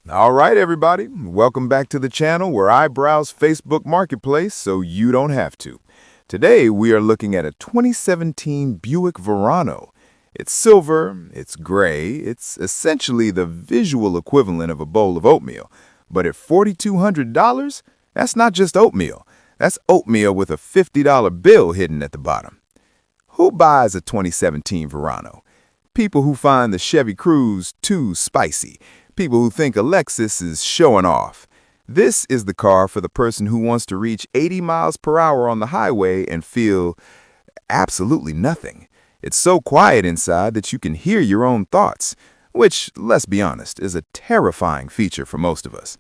All right, everybody. Welcome back to the channel where I browse Facebook Marketplace so you don't have to. Today, we are looking at a 2017 Buick Verano. It's silver, it's gray, it's essentially the visual equivalent of a bowl of oatmeal. But at $4,200, that's not just oatmeal. That's oatmeal with a $50 bill hidden at the bottom. Who buys a 2017 Verano? People who find the Chevy Cruze too spicy. People who think a Lexus is showing off. This is the car for the person who wants to reach 80 miles per hour on the highway and feel absolutely nothing. It's so quiet inside that you can hear your own thoughts, which, let's be honest, is a terrifying feature for most of us.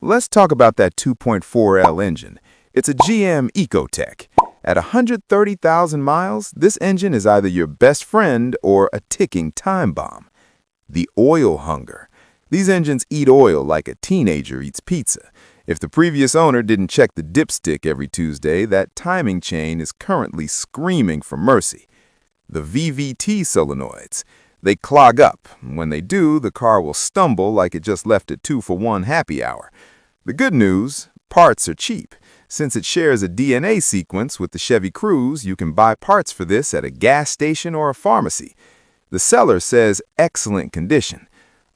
Let's talk about that 2.4L engine. It's a GM Ecotec. At 130,000 miles, this engine is either your best friend or a ticking time bomb. The oil hunger. These engines eat oil like a teenager eats pizza. If the previous owner didn't check the dipstick every Tuesday, that timing chain is currently screaming for mercy. The VVT solenoids. They clog up. When they do, the car will stumble like it just left a 2-for-1 happy hour. The good news, parts are cheap. Since it shares a DNA sequence with the Chevy Cruze, you can buy parts for this at a gas station or a pharmacy. The seller says excellent condition.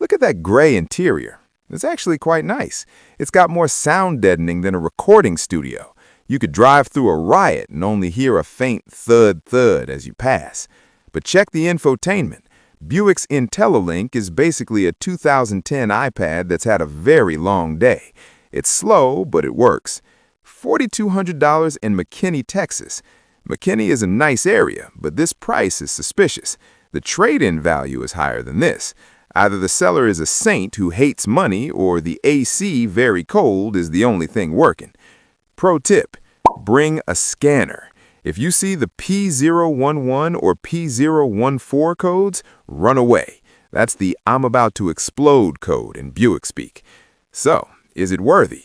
Look at that gray interior. It's actually quite nice. It's got more sound deadening than a recording studio. You could drive through a riot and only hear a faint thud as you pass. But check the infotainment. Buick's IntelliLink is basically a 2010 iPad that's had a very long day. It's slow, but it works. $4,200 in McKinney, Texas. McKinney is a nice area, but this price is suspicious. The trade-in value is higher than this. Either the seller is a saint who hates money or the AC very cold is the only thing working. Pro tip, bring a scanner. If you see the P011 or P014 codes, run away. That's the I'm about to explode code in Buick speak. So, is it worthy?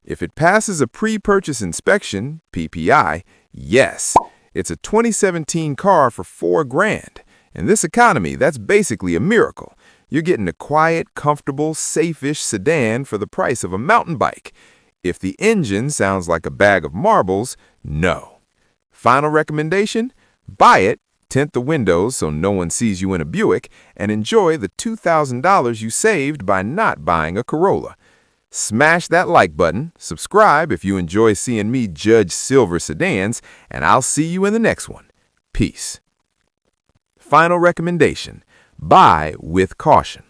If it passes a pre-purchase inspection, PPI, yes. It's a 2017 car for $4,000. In this economy, that's basically a miracle. You're getting a quiet, comfortable, safe-ish sedan for the price of a mountain bike. If the engine sounds like a bag of marbles, no. Final recommendation? Buy it, tint the windows so no one sees you in a Buick, and enjoy the $2,000 you saved by not buying a Corolla. Smash that like button, subscribe if you enjoy seeing me judge silver sedans, and I'll see you in the next one. Peace. Final recommendation. Buy with caution.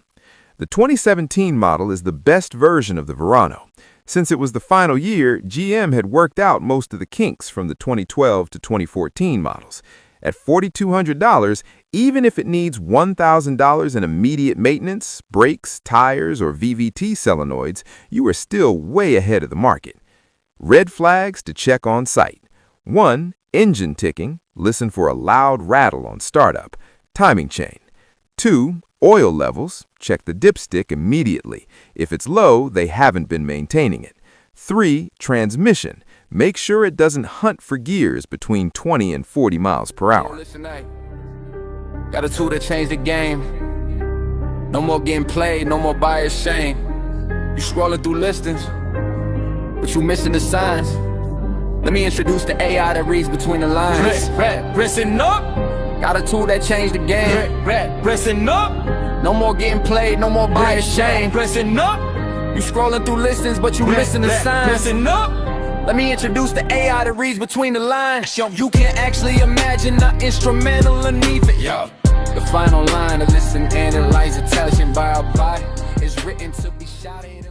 The 2017 model is the best version of the Verano. Since it was the final year, GM had worked out most of the kinks from the 2012 to 2014 models. At $4,200, even if it needs $1,000 in immediate maintenance, brakes, tires, or VVT solenoids, you are still way ahead of the market. Red flags to check on site. 1. Engine ticking. Listen for a loud rattle on startup. Timing chain. 2. Oil levels. Check the dipstick immediately. If it's low, they haven't been maintaining it. 3. Transmission. Make sure it doesn't hunt for gears between 20 and 40 miles per hour. Listen, got a tool that changed the game. No more getting played, no more buyer's shame. You scrolling through listings, but you missing the signs. Let me introduce the AI that reads between the lines. Pressing up. Got a tool that changed the game. Pressing up. No more getting played, no more buyer's shame. Pressing up. You scrolling through listings, but you missing the signs. Pressing up. Let me introduce the AI that reads between the lines. You can't actually imagine the instrumental underneath it. The final line of this and analyze intelligent by our body is written to be shouted.